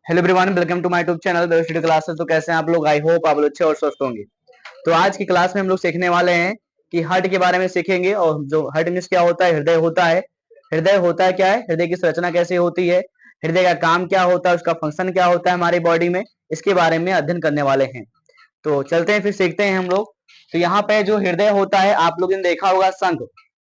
Hello everyone, welcome to my YouTube channel study classes. तो कैसे हैं आप लोग? आई होप आप लोग अच्छे और स्वस्थ होंगे। तो आज की क्लास में हम लोग सीखने वाले हैं कि हार्ट के बारे में सीखेंगे। और जो हार्ट मीन्स क्या होता है, हृदय होता है। हृदय होता है क्या है, हृदय की संरचना कैसे होती है, हृदय का काम क्या होता है, उसका फंक्शन क्या होता है हमारी बॉडी में, इसके बारे में अध्ययन करने वाले हैं। तो चलते हैं, फिर सीखते हैं हम लोग। तो यहाँ पे जो हृदय होता है, आप लोगों ने देखा होगा शंख,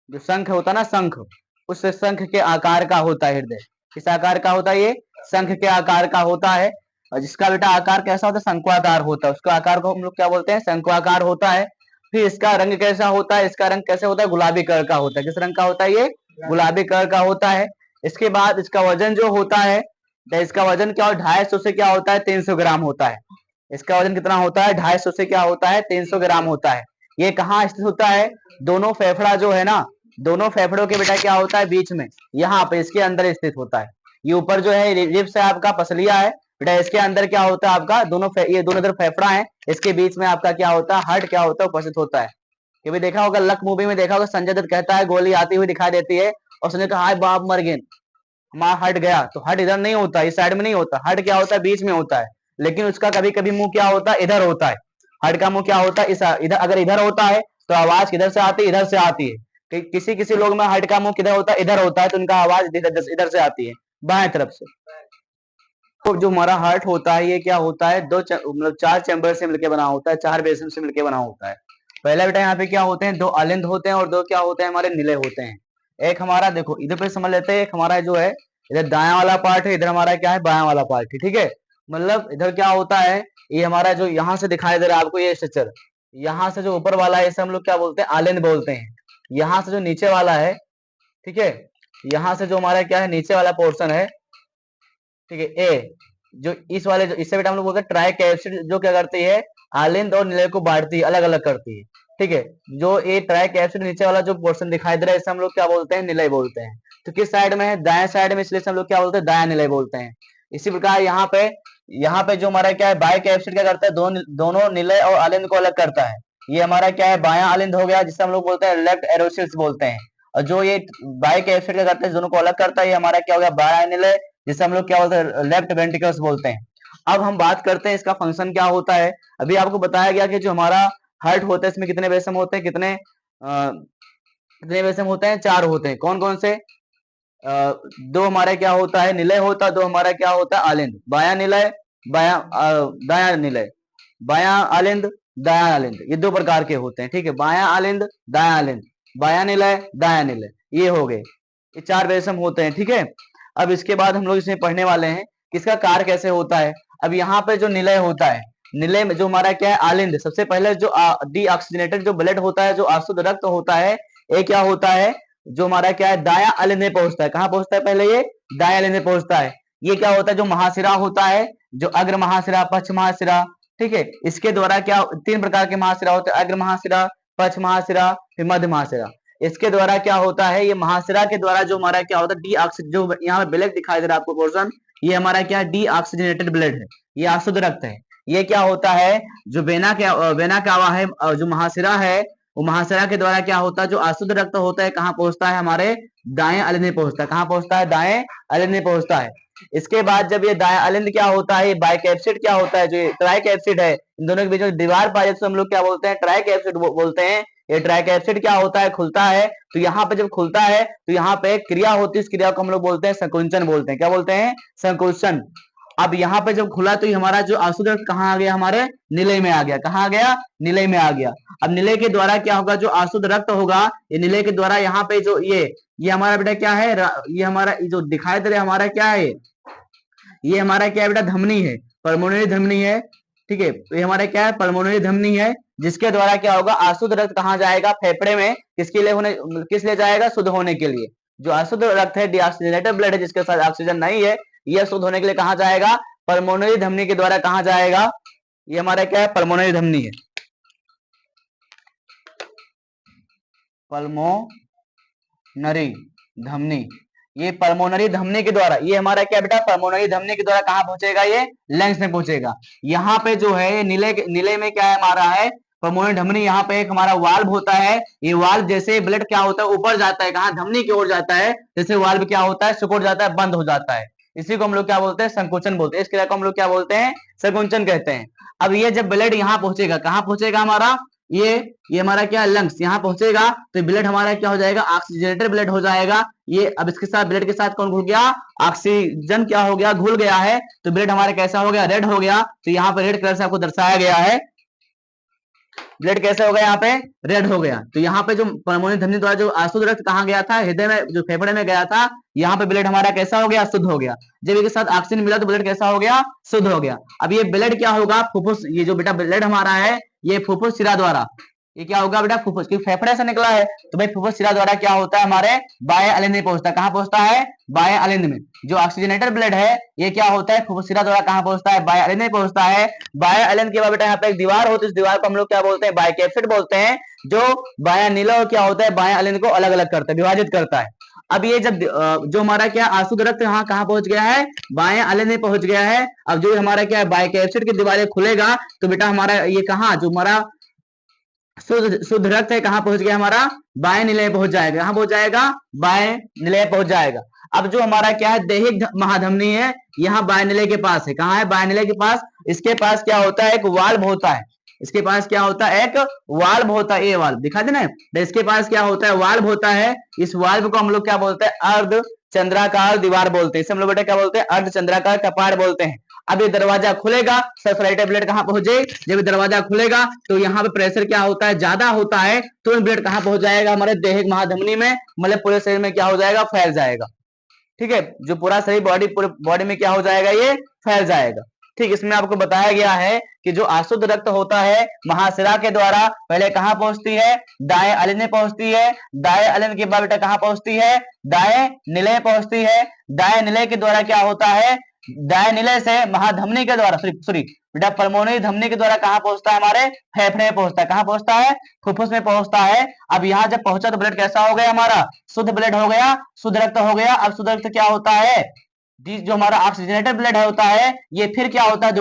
जो शंख होता है ना, शंख, उस शंख के आकार का होता है हृदय। किस आकार का होता है ये? शंख के आकार का होता है। और जिसका बेटा आकार कैसा होता है? शंक्वाकार होता है। उसका आकार को हम लोग क्या बोलते हैं? शंक्वाकार होता है। फिर इसका रंग कैसा होता है? इसका रंग कैसे होता है? गुलाबी कलर का होता है। किस रंग का होता है ये? गुलाबी कलर का होता है। इसके बाद इसका वजन जो होता है, तो इसका वजन क्या हो, 250 से क्या होता है, 300 ग्राम होता है। इसका वजन कितना होता है? 250 से क्या होता है, 300 ग्राम होता है। ये कहाँ स्थित होता है? दोनों फेफड़ा जो है ना, दोनों फेफड़ों के बेटा क्या होता है, बीच में, यहाँ पे इसके अंदर स्थित होता है। ये ऊपर जो है रिब्स है आपका, पसलिया है बेटा, इसके अंदर क्या होता है आपका, ये दोनों इधर फेफड़ा है, इसके बीच में आपका क्या होता है, हार्ट क्या होता है, उपस्थित होता है। ये भी देखा होगा, लक मूवी में देखा होगा, संजय दत्त कहता है गोली आती हुई दिखाई देती है, और उसने कहा हाय बाप मर गए, हमारा हट गया। तो हट इधर नहीं होता, इस साइड में नहीं होता, हट क्या होता है, बीच में होता है। लेकिन उसका कभी कभी मुंह क्या होता है, इधर होता है। हट का मुंह क्या होता है, इधर। अगर इधर होता है तो आवाज किधर से आती है? इधर से आती है। किसी किसी लोग में हट का मुंह किधर होता है, इधर होता है, तो उनका आवाज इधर से आती है, बाएं तरफ से। तो जो हमारा हार्ट होता है, ये क्या होता है, मतलब 4 चैम्बर से मिलकर बना होता है, 4 बेसन से मिलकर बना होता है। पहला बेटा यहाँ पे क्या होते हैं, 2 अलिंद होते हैं और 2 क्या होते हैं, हमारे निलय होते हैं। एक हमारा देखो इधर पे समझ लेते हैं, एक हमारा जो है इधर दायां वाला पार्ट है, इधर हमारा क्या है, बायां वाला पार्ट है। ठीक है, मतलब इधर क्या होता है, ये हमारा जो यहाँ से दिखाई दे रहा है आपको, ये स्ट्रक्चर, यहाँ से जो ऊपर वाला है इसे हम लोग क्या बोलते हैं, आलिंद बोलते हैं। यहाँ से जो नीचे वाला है, ठीक है, यहाँ से जो हमारा क्या है, नीचे वाला पोर्शन है, ठीक है, ए, जो इस वाले, जो इससे बेटा हम लोग बोलते हैं ट्राई कैप्सिड, जो क्या करती है, आलिंद और निलय को बांटती है, अलग अलग करती है। ठीक है, जो ये ट्राई कैप्सिड नीचे वाला जो पोर्शन दिखाई दे रहा है, इसे हम लोग क्या बोलते हैं, निलय बोलते हैं। तो किस साइड में है? दाएं साइड में, इसलिए हम लोग क्या बोलते हैं, दाया निलय बोलते हैं। इसी प्रकार यहाँ पे जो हमारा क्या है, बाई कैप्सिड क्या करता है, दोनों निलय और आलिंद को अलग करता है। ये हमारा क्या है, बाया आलिंद हो गया, जिसे हम लोग बोलते हैं लेफ्ट एरोसिल्स बोलते हैं। और जो ये बाई कैप्सिड क्या करता है, दोनों को अलग करता है, ये हमारा क्या हो गया, बाया निलय, जिसे हम लोग क्या बोलते हैं, लेफ्ट वेंट्रिकल्स बोलते हैं। अब हम बात करते हैं इसका फंक्शन क्या होता है। अभी आपको बताया गया कि जो हमारा हार्ट होता है, इसमें कितने वेसम होते हैं, कितने वेसम होते हैं, 4 होते हैं। कौन कौन से? 2 हमारा क्या होता है, निलय होता है, 2 हमारा क्या होता है, आलिंद। बाया निलय, दाया निलय, बाया आलिंद, दाया आलिंद, ये 2 प्रकार के होते हैं। ठीक है, बाया आलिंद, दाया आलिंद, बाया निलय, दाया निलय, ये हो गए, ये 4 वेसम होते हैं। ठीक है, अब इसके बाद हम लोग इसमें पढ़ने वाले हैं कि इसका कार्य कैसे होता है। अब यहाँ पे जो निलय होता है, निलय में जो हमारा क्या है, आलिंद, सबसे पहले जो डीऑक्सीजनेटेड जो ब्लड होता है, जो अशुद्ध रक्त होता है, ये क्या होता है, जो हमारा क्या है, दाया आलिंद में पहुंचता है। कहाँ पहुंचता है? पहले ये दाया आलिंद में पहुंचता है। ये क्या होता है, जो महाशिरा होता है, जो अग्र महाशिरा, पक्ष महाशिरा, ठीक है, इसके द्वारा क्या, 3 प्रकार के महाशिरा होते हैं, अग्र महाशिरा, पक्ष महाशिरा, फिर मध्य महाशिरा। इसके द्वारा क्या होता है, ये महाशिरा के द्वारा जो हमारा क्या होता है, जो यहाँ पे ब्लैक दिखाई दे रहा है आपको पोर्शन, ये हमारा क्या है, डीऑक्सीजनेटेड ब्लड है, ये अशुद्ध रक्त है। ये क्या होता है, जो वेना कावा है, जो महाशिरा है, वो महाशिरा के द्वारा क्या होता है, जो अशुद्ध रक्त होता है, कहाँ पहुंचता है, हमारे दाएं अलिंद में पहुंचता है। कहाँ पहुंचता है? दाएं अलिंद में पहुंचता है। इसके बाद जब ये दाएं अलिंद क्या होता है, ये बाइकैप्सिड क्या होता है, जो ये ट्राइकैप्सिड है, इन दोनों के बीच में दीवार पाई जाती है, हम लोग क्या बोलते हैं, ट्राइकैप्सिड बोलते हैं। ये ट्राइकैप्सिड क्या होता है, खुलता है। तो यहाँ पे जब खुलता है तो यहाँ पे क्रिया होती है, इस क्रिया को हम लोग बोलते हैं संकुंचन बोलते हैं। क्या बोलते हैं? संकुंचन। अब यहाँ पे जब खुला तो हमारा जो अशुद्ध रक्त कहाँ आ गया, हमारे निलय में आ गया। कहाँ आ गया? निलय में आ गया। अब निलय के द्वारा क्या होगा, जो अशुद्ध रक्त होगा, ये निलय के द्वारा यहाँ पे जो ये हमारा बेटा क्या है, ये हमारा जो दिखाई दे रहा है, हमारा क्या है, ये हमारा क्या है बेटा, धमनी है, पल्मोनरी धमनी है। ठीक है, तो ये हमारा क्या है, पल्मोनरी धमनी है, जिसके द्वारा क्या होगा, अशुद्ध रक्त कहाँ जाएगा, फेफड़े में, किस लिए जाएगा, शुद्ध होने के लिए। जो अशुद्ध रक्त है, डीऑक्सीजनेटेड ब्लड है, जिसके साथ ऑक्सीजन नहीं है, यह शुद्ध होने के लिए कहाँ जाएगा, पल्मोनरी धमनी के द्वारा कहाँ जाएगा, ये हमारा क्या है, पल्मोनरी धमनी है, पल्मोनरी धमनी। ये पल्मोनरी धमनी के द्वारा, ये हमारा क्या बेटा, पल्मोनरी धमनी के द्वारा कहाँ पहुंचेगा, ये लंग्स में पहुंचेगा। यहाँ पे जो है नीले में क्या है हमारा है, पल्मोनरी धमनी। यहाँ पे एक हमारा वाल्व होता है, ये वाल्व जैसे ब्लड क्या होता है, ऊपर जाता है, कहाँ, धमनी की ओर जाता है, जैसे वाल्व क्या होता है, सिकुड़ जाता है, बंद हो जाता है। इसी को हम लोग क्या बोलते हैं, संकोचन बोलते हैं। इस क्रिया को हम लोग क्या बोलते हैं, संकोचन कहते हैं। अब ये जब ब्लड यहाँ पहुंचेगा, कहाँ पहुंचेगा हमारा, ये हमारा क्या लंग्स यहाँ पहुंचेगा, तो ब्लड हमारा क्या हो जाएगा, ऑक्सीजनेटेड ब्लड हो जाएगा। ये अब इसके साथ ब्लड के साथ कौन घुल गया, ऑक्सीजन क्या हो गया, घुल गया है, तो ब्लड हमारा कैसा हो गया, रेड हो गया। तो यहाँ पे रेड कलर से आपको दर्शाया गया है, ब्लड कैसे हो गया, यहाँ पे रेड हो गया। तो यहाँ पे जो पल्मोनरी धमनी द्वारा जो अशुद्ध रक्त कहाँ गया था, हृदय में, जो फेफड़े में गया था, यहाँ पे ब्लड हमारा कैसा हो गया, शुद्ध हो गया। जब इसके साथ ऑक्सीजन मिला तो ब्लड कैसा हो गया, शुद्ध हो गया। अब ये ब्लड क्या होगा, फुफ्फुस, ये जो बेटा ब्लड हमारा है, ये फुफ्फुस शिरा द्वारा, ये क्या होगा बेटा, फुफ्फुस, क्योंकि फेफड़े से निकला है, तो भाई फुफ्फुस शिरा द्वारा क्या होता है, हमारे बाह्य अलिंद में पहुंचता है। कहाँ पहुंचता है, बाह्य अलिंद में। जो ऑक्सीजनेटेड ब्लड है, ये क्या होता है, फुफ्फुस शिरा द्वारा कहाँ पहुंचता है, बाह्य अलिंद में पहुंचता है। बाह्य अलिंद के बाद बेटा यहाँ पे एक दीवार होती है, इस दीवार को हम लोग क्या बोलते हैं, बायकैप्सिड बोलते हैं, जो बाह्य नीला क्या होता है, बाह्य अलिंद को अलग अलग करता है, विभाजित करता है। अब ये जब जो हमारा क्या अशुद्ध रक्त यहाँ कहाँ पहुंच गया है, बाएं अलिंद में पहुंच गया है। अब जो हमारा क्या है, बायकैप्सिड की दीवारें खुलेगा, तो बेटा हमारा ये कहाँ, जो हमारा शुद्ध रक्त है, कहाँ पहुंच गया हमारा, बाएं निलय पहुंच जाएगा। कहाँ पहुंच जाएगा, बाएं निलय पहुंच जाएगा। अब जो हमारा क्या है, दैहिक महाधमनी है, यहाँ बाएं निलय के पास है। कहाँ है, बाएं निलय के पास। इसके पास क्या होता है, एक वाल्व होता है। इसके पास क्या होता है, एक वाल्व होता है, ये वाल्व दिखा देना। इसके पास क्या होता है, वाल्व होता है। इस वाल्व को हम लोग क्या बोलते हैं, अर्ध चंद्राकार दीवार बोलते हैं। इसे हम लोग बेटा क्या बोलते हैं, अर्ध चंद्राकार कपाट बोलते हैं। अब ये दरवाजा खुलेगा, सल्फरेटेड ब्लड कहाँ पहुंचे, जब दरवाजा खुलेगा तो यहाँ पे प्रेशर क्या होता है, ज्यादा होता है, तो ब्लड कहाँ पहुंच जाएगा, हमारे दैहिक महाधमनी में, मतलब पूरे शरीर में क्या हो जाएगा, फैल जाएगा। ठीक है, जो पूरा शरीर बॉडी, पूरे बॉडी में क्या हो जाएगा, ये फैल जाएगा। ठीक, इसमें आपको बताया गया है कि जो अशुद्ध रक्त होता है, महाशिरा के द्वारा पहले कहाँ पहुंचती है, दाएं अलिंद में पहुंचती है। दाएं अलिंद के बाद बेटा कहाँ पहुंचती है, दाएं निलय पहुंचती है। दाएं निलय के द्वारा क्या होता है, दाएं निलय से महाधमनी के द्वारा, सॉरी बेटा पल्मोनरी धमनी के द्वारा कहाँ पहुंचता है, हमारे फेफड़े में पहुंचता है। कहाँ पहुंचता है, फुफ्फुस में पहुंचता है। अब यहाँ जब पहुंचा तो ब्लड कैसा हो गया, हमारा शुद्ध ब्लड हो गया, शुद्ध रक्त हो गया। अब शुद्ध रक्त क्या होता है, जो हमारा ऑक्सीजनेटेड ब्लड होता है, ये फिर क्या होता है,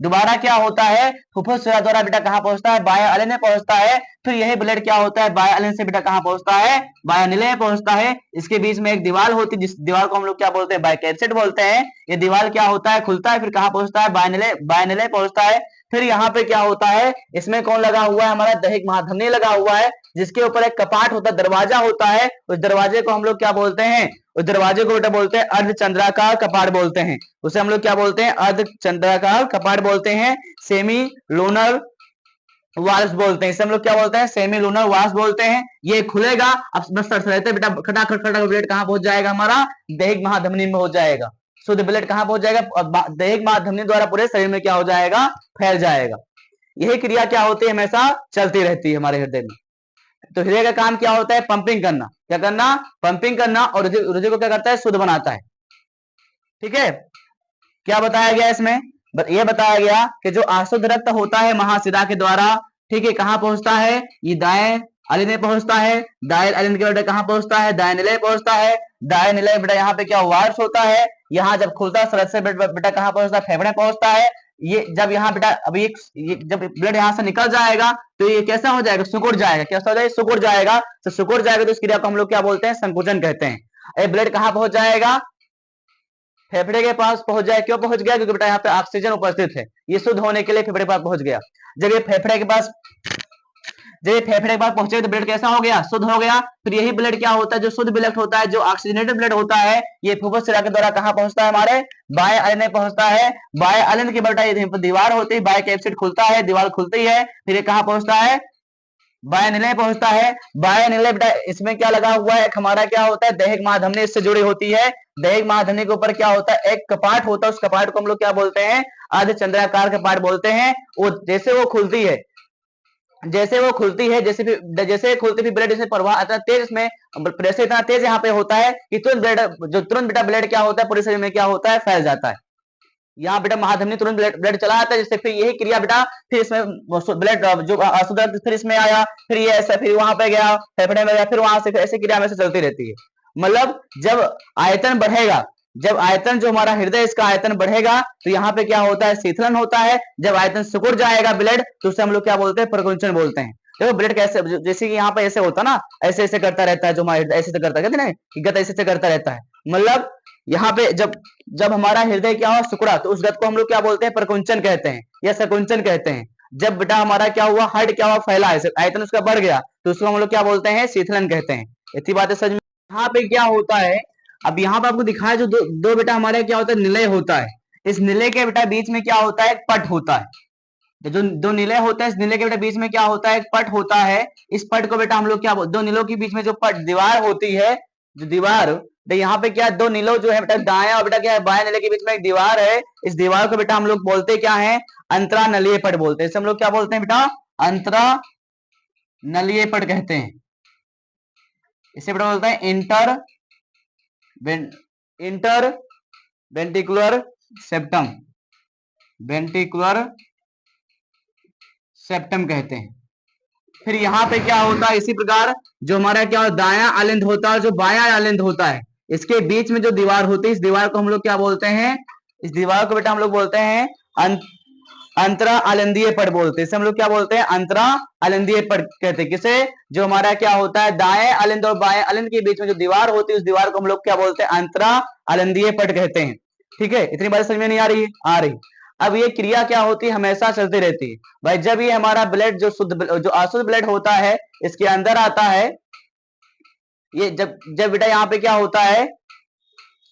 दोबारा क्या होता है, फुफ्फुस शिरा द्वारा बेटा कहाँ पहुंचता है, बाह्य अलिंद में पहुंचता है। फिर यही ब्लड क्या होता है, बाह्य अलिंद से बेटा कहाँ पहुंचता है, बाह्य निलय में पहुंचता है। इसके बीच में एक दीवार होती है, जिस दीवार को हम लोग क्या बोलते हैं, बायकैप्सिड बोलते हैं। ये दीवार क्या होता है, खुलता है, फिर कहाँ पहुंचता है, बाह्य निलय पहुंचता है। फिर यहाँ पे क्या होता है, इसमें कौन लगा हुआ है, हमारा दैहिक महाधमनी लगा हुआ है, जिसके ऊपर एक कपाट होता है, दरवाजा होता है। उस दरवाजे को हम लोग क्या बोलते हैं, उस दरवाजे को बेटा बोलते हैं अर्ध चंद्राकार कपाट बोलते हैं। उसे हम लोग क्या बोलते हैं, अर्ध चंद्राकार कपाट बोलते हैं, सेमी लूनर वाल्स बोलते हैं। इसे हम लोग क्या बोलते हैं, सेमी लूनर वाल्स बोलते हैं। ये खुलेगा, अब बस रहते बेटा खटाखट खटाखट ब्लड कहाँ पहुंच जाएगा, हमारा दैहिक महाधमनी में हो जाएगा। शुद्ध ब्लड कहाँ पहुंच जाएगा, दैहिक महाधमनी द्वारा पूरे शरीर में क्या हो जाएगा, फैल जाएगा। यही क्रिया क्या होती है, हमेशा चलती रहती है हमारे हृदय में। तो हृदय का काम क्या होता है, पंपिंग करना। क्या करना, पंपिंग करना, और हृदय को क्या करता है, शुद्ध बनाता है। ठीक है, क्या बताया गया इसमें, यह बताया गया कि जो अशुद्ध रक्त होता है महाशिरा के द्वारा, ठीक है, कहाँ पहुंचता है, ये दाएं अलिंद में पहुंचता है। दाएं अलिंद के बेटा कहाँ पहुंचता है, दाएं निलय पहुंचता है। दाएं निलय बेटा यहाँ पे क्या वाल्व होता है, यहाँ जब खुलता है सरद से बेटा कहाँ पहुंचता है, फेफड़े पहुंचता है। ये जब यहाँ बेटा अभी ये जब ब्लड यहाँ से निकल जाएगा तो ये कैसा हो जाएगा, सिकुड़ जाएगा। कैसा हो जाएगा, सिकुड़ जाएगा। तो सिकुड़ जाएगा तो इस क्रिया को हम लोग क्या बोलते हैं, संकुचन कहते हैं। ये ब्लड कहाँ पहुंच जाएगा, फेफड़े के पास पहुंच जाए। क्यों पहुंच गया, क्योंकि बेटा यहाँ पे ऑक्सीजन उपस्थित है, ये शुद्ध होने के लिए फेफड़े के पास पहुंच गया। जब ये फेफड़े के पास पहुंचे तो ब्लड कैसा हो गया, शुद्ध हो गया। फिर यही ब्लड क्या होता है, जो शुद्ध ब्लड होता है, जो ऑक्सीजनेटेड ब्लड होता है, ये फुफ्फुस शिरा के द्वारा कहाँ पहुंचता है, हमारे बाह्य अलिंद में पहुंचता है। बाह्य अलिंद के बेटा ये दीवार होती है, बायकैप्सिड खुलता है, दीवार खुलती है, फिर ये कहाँ पहुंचता है, बाह्य निलय पहुंचता है। बाह्य निलय बेटा इसमें क्या लगा हुआ है, हमारा क्या होता है, दैहिक महाधमनी इससे जुड़ी होती है। दैहिक महाधमनी के ऊपर क्या होता है, एक कपाट होता है, उस कपाट को हम लोग क्या बोलते हैं, अर्ध चंद्राकार कपाट बोलते हैं। वो जैसे वो खुलती है, जैसे खुलती भी ब्लड जैसे प्रवाह इतना तेज, इसमें प्रेशर इतना तेज यहाँ पे होता है कि तुरंत बेटा ब्लड क्या होता है, पूरे शरीर में क्या होता है, फैल जाता है। यहाँ बेटा महाधमनी तुरंत ब्लड चला आता है, जिससे फिर यही क्रिया बेटा फिर इसमें ब्लड जो अशुद्ध रक्त फिर इसमें आया, फिर ये ऐसा फिर वहां पे गया, फेफड़े में गया, फिर वहां से ऐसी क्रिया में से चलती रहती है। मतलब जब आयतन बढ़ेगा, जब आयतन जो हमारा हृदय इसका आयतन बढ़ेगा तो यहाँ पे क्या होता है, शीतलन होता है। जब आयतन सिकुड़ जाएगा ब्लड तो उसे हम लोग क्या बोलते हैं, प्रकुंचन बोलते हैं। देखो ब्लड कैसे, जैसे कि यहाँ पे ऐसे होता ना, ऐसे ऐसे करता रहता है, जो हमारा ऐसे करता है, कहते ना कि गत ऐसे करता रहता है, मतलब यहाँ पे जब जब हमारा हृदय क्या हुआ, सिकुड़ा, तो उस गति को हम लोग क्या बोलते हैं, प्रकुंचन कहते हैं या संकुंचन कहते हैं। जब बेटा हमारा क्या हुआ, हार्ट क्या हुआ, फैला है, आयतन उसका बढ़ गया, तो उसको हम लोग क्या बोलते हैं, शीतलन कहते हैं। इतनी बात है समझ में। यहाँ पे क्या होता है, अब यहाँ पे आपको दिखाया जो दो बेटा हमारे क्या होता है, निलय होता है। इस निलय के बेटा बीच में क्या होता है, एक पट होता है। जो दो निलय होता है, इस निलय के बेटा बीच में क्या होता है, एक पट होता है। इस पट को बेटा हम लोग क्या बोलते, दो निलों के बीच में जो पट दीवार होती है, जो दीवार, तो यहाँ पे क्या, दो निलो जो है बेटा, दाया और बेटा क्या है, बाया निलय के बीच में एक दीवार है। इस दीवार को बेटा हम लोग बोलते क्या है, अंतरानलीय पट बोलते हैं। इसे हम लोग क्या बोलते हैं बेटा, अंतरानलीय पट कहते हैं। इसे बेटा बोलते हैं inter ventricular septum, ventricular septum कहते हैं। फिर यहाँ पे क्या होता है, इसी प्रकार जो हमारा क्या दाया आलिंद होता है, जो बाया आलिंद होता है, इसके बीच में जो दीवार होती है, इस दीवार को हम लोग क्या बोलते हैं, इस दीवार को बेटा हम लोग बोलते हैं अंतरा आलिंदीय पट बोलते हैं। इसे हम लोग क्या बोलते हैं, अंतरा आलिंदीय पट कहते हैं। किसे, जो हमारा क्या होता है, दाएं आलिंद और बाएं आलिंद के बीच में जो दीवार होती है, उस दीवार को हम लोग क्या बोलते हैं, अंतरा आलिंदीय पट कहते हैं। ठीक है, इतनी बात समझ में नहीं आ रही है, आ रही। अब ये क्रिया क्या होती है, हमेशा चलती रहती है भाई। जब ये हमारा ब्लड जो शुद्ध, जो अशुद्ध ब्लड होता है, इसके अंदर आता है, ये जब जब बेटा यहाँ पे क्या होता है,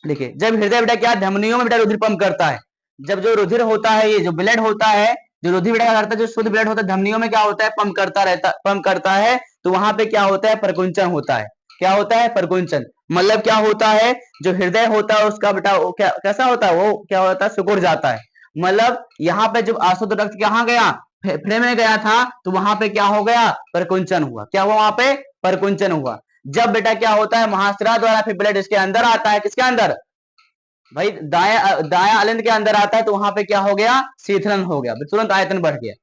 देखिए, जब हृदय बेटा क्या धमनियों में बेटा रुधिर पंप करता है, जब जो रुधिर होता है, ये जो ब्लड होता है, जो रुधिर बेटा करता है, जो शुद्ध ब्लड होता है, धमनियों में क्या होता है, पंप करता रहता, पंप करता है, तो वहां पे क्या होता है, प्रकुंचन होता है। क्या होता है, प्रकुंचन। मतलब क्या होता है, जो हृदय होता है उसका बेटा क्या कैसा होता है, वो क्या होता है, सिकुड़ जाता है। मतलब यहाँ पे जब अशुद्ध रक्त कहाँ गया, फेफड़े में गया था, तो वहां पे क्या हो गया, प्रकुंचन हुआ। क्या हुआ वहां पे, प्रकुंचन हुआ। जब बेटा क्या होता है, महाशिरा द्वारा फिर ब्लड इसके अंदर आता है, किसके अंदर भाई, दाया दाया आलिंद के अंदर आता है, तो वहां पे क्या हो गया, शीतलन हो गया, तुरंत आयतन बढ़ गया।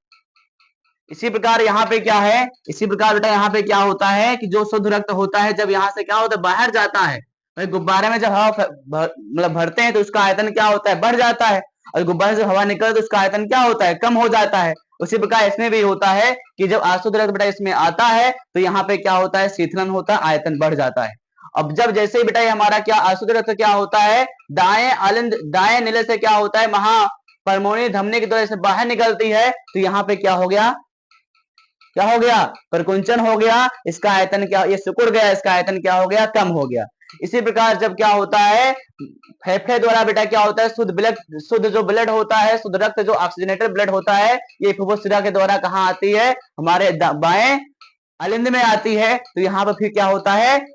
इसी प्रकार यहाँ पे क्या है, इसी प्रकार बेटा यहाँ पे क्या होता है कि जो शुद्ध रक्त होता है, जब यहाँ से क्या होता है, बाहर जाता है, भाई गुब्बारे में जब हवा मतलब भरते हैं, तो उसका आयतन क्या होता है, बढ़ जाता है। और गुब्बारे से हवा निकले तो उसका आयतन क्या होता है, कम हो जाता है। उसी प्रकार इसमें भी होता है कि जब अशुद्ध रक्त बेटा इसमें आता है, तो यहाँ पे क्या होता है, शीतलन होता है, आयतन बढ़ जाता है। अब जब जैसे ही बेटा ये हमारा क्या अशुद्ध रक्त क्या होता है, दाएं आलिंद, दाएं नीले से क्या होता है, महापरमोनी धमनी की तरह से बाहर निकलती है, तो यहाँ पे क्या हो गया, क्या हो गया, प्रकुंचन हो गया। इसका आयतन क्या, ये सिकुड़ गया, इसका आयतन क्या हो गया, कम हो गया। इसी प्रकार जब क्या होता है, फेफड़े द्वारा बेटा क्या होता है, शुद्ध ब्लड, शुद्ध जो ब्लड होता है, शुद्ध रक्त जो ऑक्सीजनेटेड ब्लड होता है, ये फुफ्फुस के द्वारा कहाँ आती है, हमारे बाएं अलिंद में आती है। तो यहाँ पर फिर क्या होता है,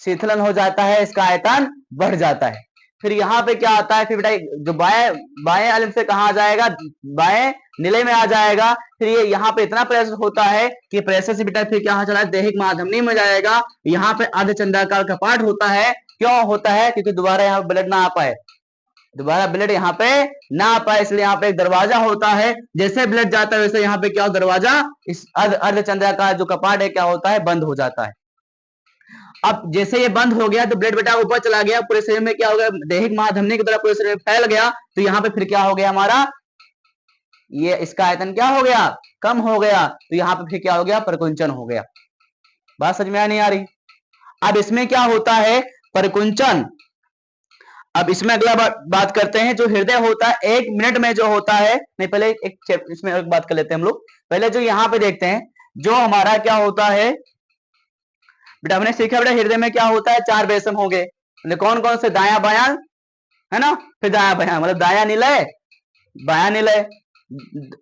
शीतलन हो जाता है, इसका आयतन बढ़ जाता है। फिर यहाँ पे क्या आता है, फिर बेटा जो बाएं बाएं अलिंद से कहा जाएगा, बाएं नीले में आ जाएगा। फिर ये यहाँ पे इतना प्रेशर होता है कि प्रेशर से बेटा फिर क्या चला, देहिक महाधमनी में जाएगा। यहाँ पे अर्धचंद्राकार कपाट होता है। क्यों होता है, क्योंकि दोबारा यहाँ ब्लड ना आ पाए, दोबारा ब्लड यहाँ पे ना आ पाए, इसलिए यहाँ पे एक दरवाजा होता है। जैसे ब्लड जाता है वैसे यहाँ पे क्या दरवाजा, इस अर्धचंद्राकार जो कपाट है क्या होता है, बंद हो जाता है। अब जैसे ये बंद हो गया, तो ब्लड बेटा ऊपर चला गया, पूरे शरीर में क्या हो गया, दैहिक महाधमनी की तरह पूरे शरीर में फैल गया। तो यहाँ पे फिर क्या हो गया हमारा, ये इसका आयतन क्या हो गया, कम हो गया। तो यहाँ पे फिर क्या हो गया, प्रकुंचन हो गया। बात समझ में नहीं आ रही। अब इसमें क्या होता है, प्रकुंचन। अब इसमें अगला बात करते हैं, जो हृदय होता है 1 मिनट में जो होता है, नहीं पहले एक इसमें एक बात कर लेते हैं हम लोग। पहले जो यहाँ पे देखते हैं, जो हमारा क्या होता है बेटा, हमने सीखा बेटा हृदय में क्या होता है, 4 बेसम होंगे। कौन कौन से, दाया बाया है ना, फिर दाया बाया, मतलब दाया निलय, बाया निलय,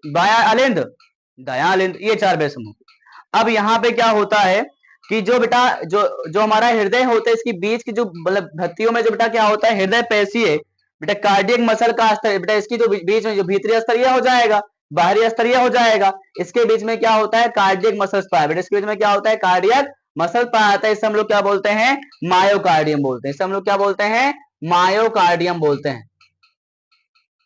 बाया अलिंद, दाया अलिंद, ये 4 बेसम होंगे। अब यहाँ पे क्या होता है कि जो बेटा जो जो हमारा हृदय होता है, इसकी बीच की जो मतलब धत्तियों में जो बेटा क्या होता है, हृदय पेशीय बेटा कार्डियक मसल का स्तर, बेटा इसकी जो बीच में जो भीतरी स्तरीय हो जाएगा, बाहरी स्तरीय हो जाएगा। इसके बीच में क्या होता है, कार्डियक मसल पाया, बेटा इसके बीच में क्या होता है, कार्डियक मसल पाया जाता है। इसे हम लोग क्या बोलते हैं, मायोकार्डियम बोलते हैं। इसे हम लोग क्या बोलते हैं, मायोकार्डियम बोलते हैं।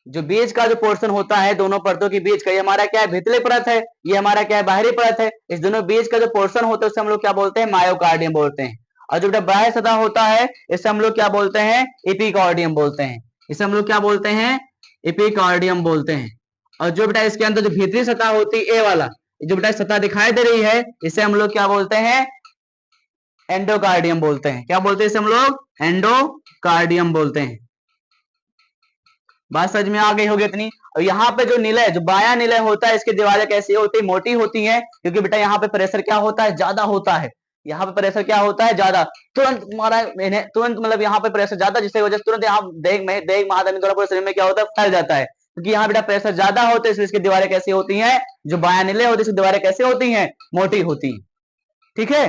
जो बीच का जो पोर्शन होता है, दोनों परतों के बीच का, ये हमारा क्या है, भीतरी परत है, ये हमारा क्या है, बाहरी परत है। इस दोनों बीच का जो पोर्शन होता है, उसे हम लोग क्या बोलते हैं, मायोकार्डियम बोलते हैं। और जो बेटा बाह्य सतह होता है, इसे हम लोग क्या बोलते हैं, एपिकार्डियम बोलते हैं। इसे हम लोग क्या बोलते हैं, एपिकार्डियम बोलते हैं। और जो बेटा इसके अंदर जो भीतरी सतह होती है, ए वाला जो बेटा सतह दिखाई दे रही है, इसे हम लोग क्या बोलते हैं, एंडोकार्डियम बोलते हैं। क्या बोलते हैं इसे हम लोग, एंडो कार्डियम बोलते हैं। बात समझ में आ गई होगी इतनी। और यहाँ पे जो निलय, जो बायां निलय होता है, इसकी दीवारें कैसी होती है? मोटी होती हैं, क्योंकि बेटा यहाँ पे प्रेशर क्या होता है? ज्यादा होता है। यहाँ पे प्रेशर क्या होता है? ज्यादा। तुरंत हमारा तुरंत मतलब यहाँ पे प्रेशर ज्यादा, जिसकी वजह से तुरंत यहाँ देह महाधमनी द्वारा पूरे शरीर में क्या होता है? फैल जाता है, क्योंकि यहाँ बेटा प्रेशर ज्यादा होता है, इसलिए इसकी दीवारें कैसी होती हैं? जो बायां निलय होती है, इसकी दीवारें कैसी होती हैं? मोटी होती है। ठीक है,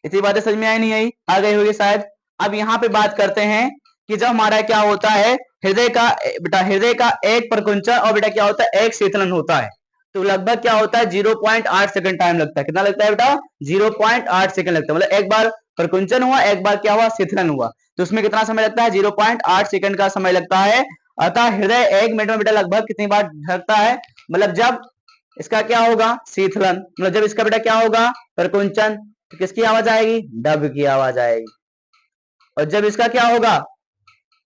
इतनी बातें समझ में आई नहीं आई? आ गई होगी शायद। अब यहाँ पे बात करते हैं कि जब हमारा क्या होता है, हृदय का बेटा, हृदय का एक प्रकुंचन और बेटा क्या होता है? एक शीतलन होता है। तो लगभग क्या होता है? 0.8 सेकंड टाइम लगता है। कितना लगता है बेटा? 0.8 सेकंड लगता है। मतलब एक बार प्रकुंचन हुआ, एक बार क्या हुआ? शीतलन हुआ। तो उसमें कितना समय लगता है? 0.8 सेकंड का समय लगता है। अतः हृदय 1 मिनट में बेटा लगभग कितनी बार धड़कता है? मतलब जब इसका क्या होगा? शीतलन। मतलब जब इसका बेटा क्या होगा? प्रकुंचन, तो किसकी आवाज आएगी? डब की आवाज आएगी। और जब इसका क्या होगा?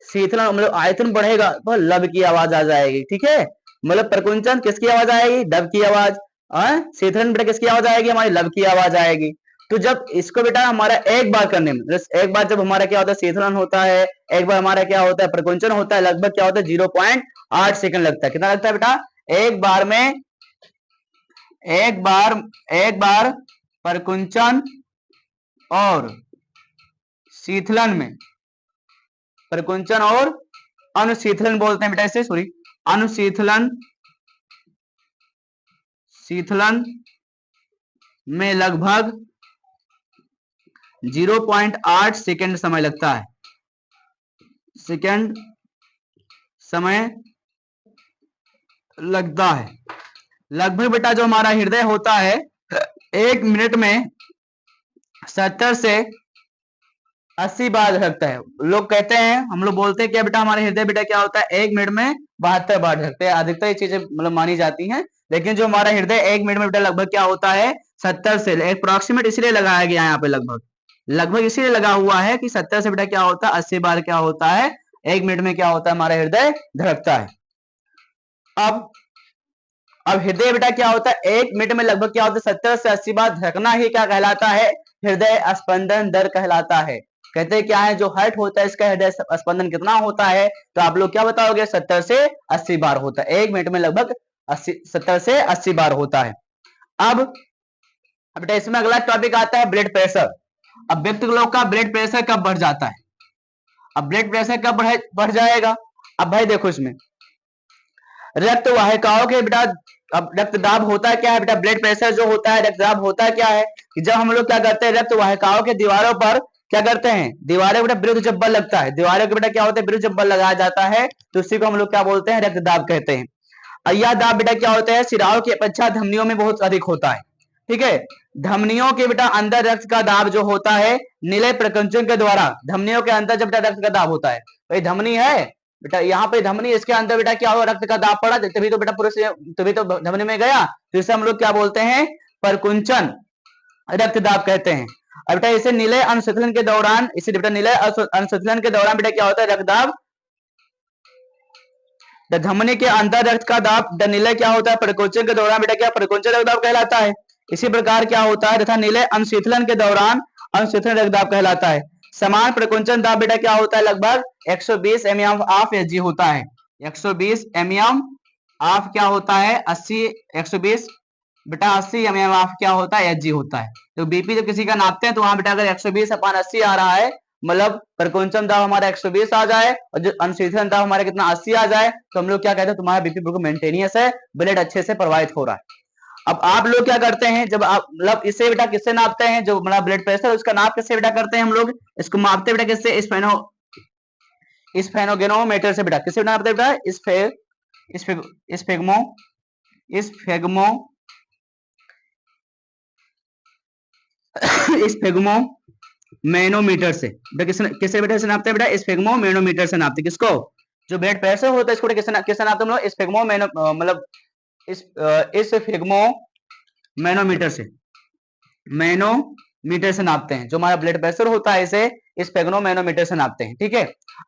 शीतलन, मतलब आयतन बढ़ेगा, तो लब की आवाज आ जाएगी। ठीक है, मतलब प्रकुंचन किसकी आवाज आएगी? डब की आवाज। शीतलन बेटा किसकी आवाज आएगी? हमारी लब की आवाज आएगी। तो जब इसको बेटा हमारा एक बार करने में, एक बार जब हमारा क्या होता है? शीतलन होता है, एक बार हमारा क्या होता है? प्रकुंचन होता है, लगभग क्या होता है? 0.8 सेकंड लगता है। कितना लगता है बेटा? एक बार में, एक बार प्रकुंचन और शीतलन में, प्रकुंचन और अनुशीतलन बोलते हैं बेटा इसे, सॉरी, अनुशीतलन, शीतलन में लगभग 0.8 सेकंड समय लगता है। सेकंड समय लगता है। लगभग बेटा जो हमारा हृदय होता है, 1 मिनट में 70 से 80 बार धड़कता है। लोग कहते हैं, हम लोग बोलते हैं कि बेटा हमारे हृदय बेटा क्या होता है? 1 मिनट में 72 बार धड़कते हैं। अधिकतर ये चीजें मतलब मानी जाती हैं, लेकिन जो हमारा हृदय 1 मिनट में बेटा लगभग क्या होता है? 70 से, अप्रोक्सीमेट इसलिए लगाया गया यहाँ पे, लगभग इसीलिए लगा हुआ है कि 70 से बेटा क्या होता है? 80 बार क्या होता है? 1 मिनट में क्या होता है? हमारा हृदय धड़कता है। अब हृदय बेटा क्या होता है? 1 मिनट में लगभग क्या होता है? 70 से 80 बार धड़कना ही क्या कहलाता है? हृदय स्पंदन दर कहलाता है। कहते हैं क्या है? जो हार्ट होता है, इसका हृदय स्पंदन कितना होता है? तो आप लोग क्या बताओगे? 70 से 80 बार होता है। 1 मिनट में लगभग 70 से 80 बार होता है। अब बेटा इसमें अगला टॉपिक आता है ब्लड प्रेशर। अब व्यक्ति लोग का ब्लड प्रेशर कब बढ़ जाता है? अब ब्लड प्रेशर कब बढ़ जाएगा? अब भाई देखो, इसमें रक्त वाहिकाओं के बेटा, अब रक्तदाब होता है क्या है बेटा? ब्लड प्रेशर जो होता है, रक्तदाब होता है क्या है कि जब हम लोग क्या करते हैं? रक्त वाहिकाओं के दीवारों पर क्या करते हैं? दीवारें बेटा विरुद्ध जब बल लगता है, दीवारों के बेटा क्या होता है? विरुद्ध जब बल लगाया जाता है, तो उसी को हम लोग क्या बोलते हैं? रक्तदाब कहते हैं। और यह दाब बेटा क्या होता है? सिराओं की अपेक्षा धमनियों में बहुत अधिक होता है। ठीक है, धमनियों के बेटा अंदर रक्त का दाब जो होता है, निलय प्रकुंचन के द्वारा धमनियों के अंदर जब बेटा रक्त का दाब होता है, भाई धमनी है बेटा, यहाँ पे धमनी, इसके अंदर बेटा क्या हुआ? रक्त का दाब पड़ा, तभी तो बेटा पूरे से, तभी तो धमनी में गया, तो इसे हम लोग क्या बोलते हैं? प्रकुंचन रक्तदाब कहते हैं। अब बेटा इसे निलय अनुशीतलन के दौरान, इसे बेटा निलय अनुशीतलन के दौरान बेटा क्या होता है? रक्तदाब, धमनी के अंदर रक्त का दाब निलय क्या होता है? प्रकुंचन के दौरान बेटा क्या? प्रकुंचन रक्तदाब कहलाता है। इसी प्रकार क्या होता है? तथा निलय अनुशीतलन के दौरान अनुशीतलन रक्तदाब कहलाता है। समान प्रकुंचन दाब बेटा क्या होता है? लगभग 120 mm ऑफ एच होता है। 120 mm ऑफ क्या होता है? 80, 120 बेटा 80 mm ऑफ क्या होता है? एच होता है। तो बीपी जब किसी का नापते हैं, तो वहां बेटा अगर 120/80 आ रहा है, मतलब प्रकुंचन दाब हमारा 120 आ जाए और जो अनुशीतलन दाब हमारा कितना 80 आ जाए, तो हम लोग क्या कहते हैं? तुम्हारा बीपी बिल्कुल मेंटेनियस है, ब्लड अच्छे से प्रवाहित हो रहा है। अब आप लोग क्या करते हैं? जब आप मतलब इसे बेटा किससे नापते हैं? जो हमारा ब्लड प्रेशर, उसका नाप किससे बेटा करते हैं हम लोग? इसको मापते बेटा किससे? स्फेनोगेनोमीटर से बेटा। किससे नापते बेटा? स्फेग्मो मैनोमीटर से किससे बेटा से नापते हैं बेटा? स्फेग्मो मैनोमीटर से नापते हैं। किसको? जो ब्लड प्रेशर होता है, इसको किससे नापते हैं हम लोग? स्फेग्मो मतलब इस स्फेग्मो मैनोमीटर से, मैनोमीटर से नापते हैं। जो हमारा ब्लड प्रेशर होता है, इसे स्फेग्मो मैनोमीटर से नापते हैं। ठीक है,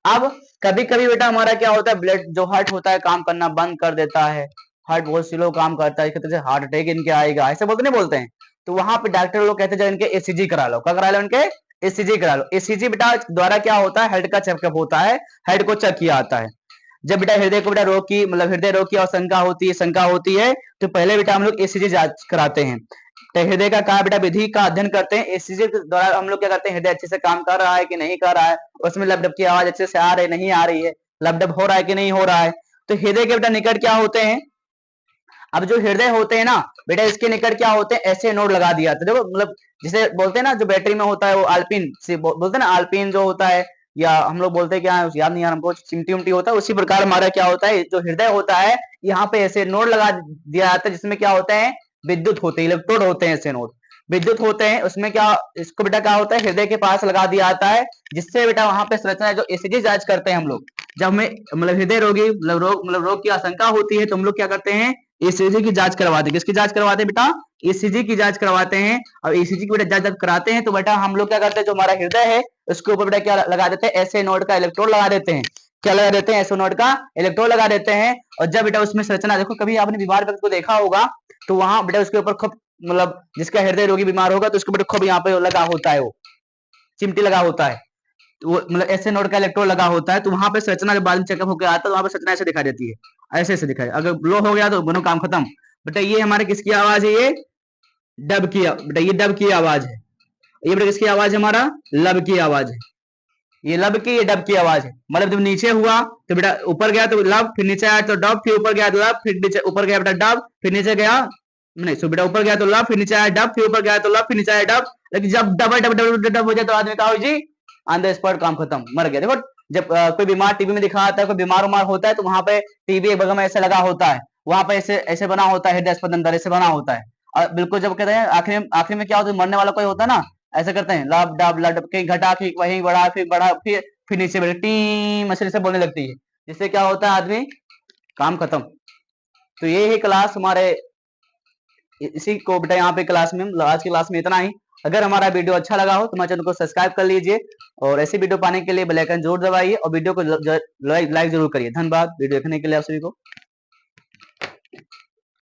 अब कभी कभी बेटा हमारा क्या होता है? ब्लड जो हार्ट होता है काम करना बंद कर देता है, हार्ट बहुत स्लो काम करता है, कहते हैं हार्ट अटैक इनके आएगा, ऐसे बोलते नहीं बोलते हैं। तो वहां पे डॉक्टर लोग कहते हैं इनके ईसीजी करा लो। क्या करा लो? इनके ईसीजी करा लो। ईसीजी बेटा द्वारा क्या होता है, हेड का चेकअप होता है, हेड को चेक किया आता है। जब बेटा हृदय को बेटा रोग की मतलब हृदय रोग की आशंका होती है, शंका होती है, तो पहले बेटा हम लोग ईसीजी जांच कराते हैं। तो हृदय का क्या बेटा विधि का अध्ययन करते हैं। ईसीजी के द्वारा हम लोग क्या करते हैं, हृदय अच्छे से काम कर रहा है कि नहीं कर रहा है, उसमें लपडप की आवाज अच्छे से आ रही नहीं आ रही है, लपडप हो रहा है कि नहीं हो रहा है। तो हृदय के बेटा निकट क्या होते हैं, अब जो हृदय होते हैं ना बेटा, इसके निकट क्या होते हैं, ऐसे नोड लगा दिया था। देखो मतलब जिसे बोलते हैं ना, जो बैटरी में होता है वो आल्पिन से बोलते हैं ना, आल्पिन जो होता है, या हम लोग बोलते हैं क्या याद नहीं आ रहा हमको, चिमटी उमटी होता है, उसी प्रकार हमारा क्या होता है, जो हृदय होता है यहाँ पे ऐसे नोड लगा दिया जाता है, जिसमें क्या होता है, विद्युत होते हैं, इलेक्ट्रोड होते हैं, ऐसे नोड विद्युत होते हैं। उसमें क्या, इसको बेटा क्या होता है, हृदय के पास लगा दिया जाता है, जिससे बेटा वहां पे संरचना जो ईसीजी जांच करते हैं हम लोग, जब हमें मतलब हृदय रोगी मतलब रोग की आशंका होती है, तो हम लोग क्या करते हैं, ईसीजी की जांच करवाते हैं। किसकी जांच करवाते हैं बेटा, ईसीजी की जांच करवाते हैं। और ईसीजी की बेटा जांच जब कराते हैं तो बेटा हम लोग क्या करते हैं, जो हमारा हृदय है उसके ऊपर बेटा क्या लगा देते हैं, ऐसे नोड का इलेक्ट्रोड लगा देते हैं। क्या लगा देते हैं, ऐसे नोड का इलेक्ट्रोड लगा देते हैं। और जब बेटा उसमें संरचना देखो, कभी आपने बीमार व्यक्ति को देखा होगा, तो वहां बेटा उसके ऊपर खूब मतलब जिसका हृदय रोगी बीमार होगा तो उसके बेटा खूब यहाँ पे लगा होता है, वो चिमटी लगा होता है, तो वो मतलब ऐसे नोड का इलेक्ट्रोड लगा होता है। तो वहां पे संरचना जब बाद में चेकअप होकर आता है तो वहां पे संरचना ऐसे दिखाई देती है, ऐसे ऐसे दिखाई, अगर लो हो गया तो दोनों काम खत्म। बेटा ये हमारे किसकी आवाज है, ये डब की, बेटा ये डब की आवाज है। ये बेटा किसकी आवाज है, हमारा लब की आवाज है। ये लब की, ये डब की आवाज है। मतलब जब नीचे हुआ तो बेटा ऊपर गया तो लब, फिर नीचे आया तो डब, फिर ऊपर गया तो लब, फिर नीचे ऊपर गया बेटा डब, फिर नीचे गया नहीं, सो बेटा ऊपर गया तो लब, फिर नीचे आया डब, फिर ऊपर गया तो लब, फिर नीचे आया डब। लेकिन जब डबल डब डब डब हो जाए तो आदमी का हो जी, ऑन द स्पॉट काम खत्म, मर गया। देखो जब कोई बीमार टीवी में दिखा आता है, कोई बीमार उमार होता है, तो वहां पे टीवी एक बगल में ऐसे लगा होता है, वहां पे ऐसे ऐसे बना होता है, हृदय स्पंदन दर ऐसे बना होता है। और बिल्कुल जब कहते हैं आखिर में क्या होता है, मरने वाला कोई होता है ना, ऐसे करते हैं लब डब लब, कहीं घटा फिर वहीं बढ़ा फिर बढ़ा, फिर नीचे बैठे टी मशीन से बोलने लगती है, जिससे क्या होता है, आदमी काम खत्म। तो ये ही क्लास हमारे, इसी को बेटा यहाँ पे क्लास में, आज की क्लास में इतना ही। अगर हमारा वीडियो अच्छा लगा हो तो हमारे चैनल को सब्सक्राइब कर लीजिए, और ऐसी वीडियो पाने के लिए बेल आइकन जरूर दबाइए, और वीडियो को लाइक जरूर करिए। धन्यवाद वीडियो देखने के लिए आप सभी को।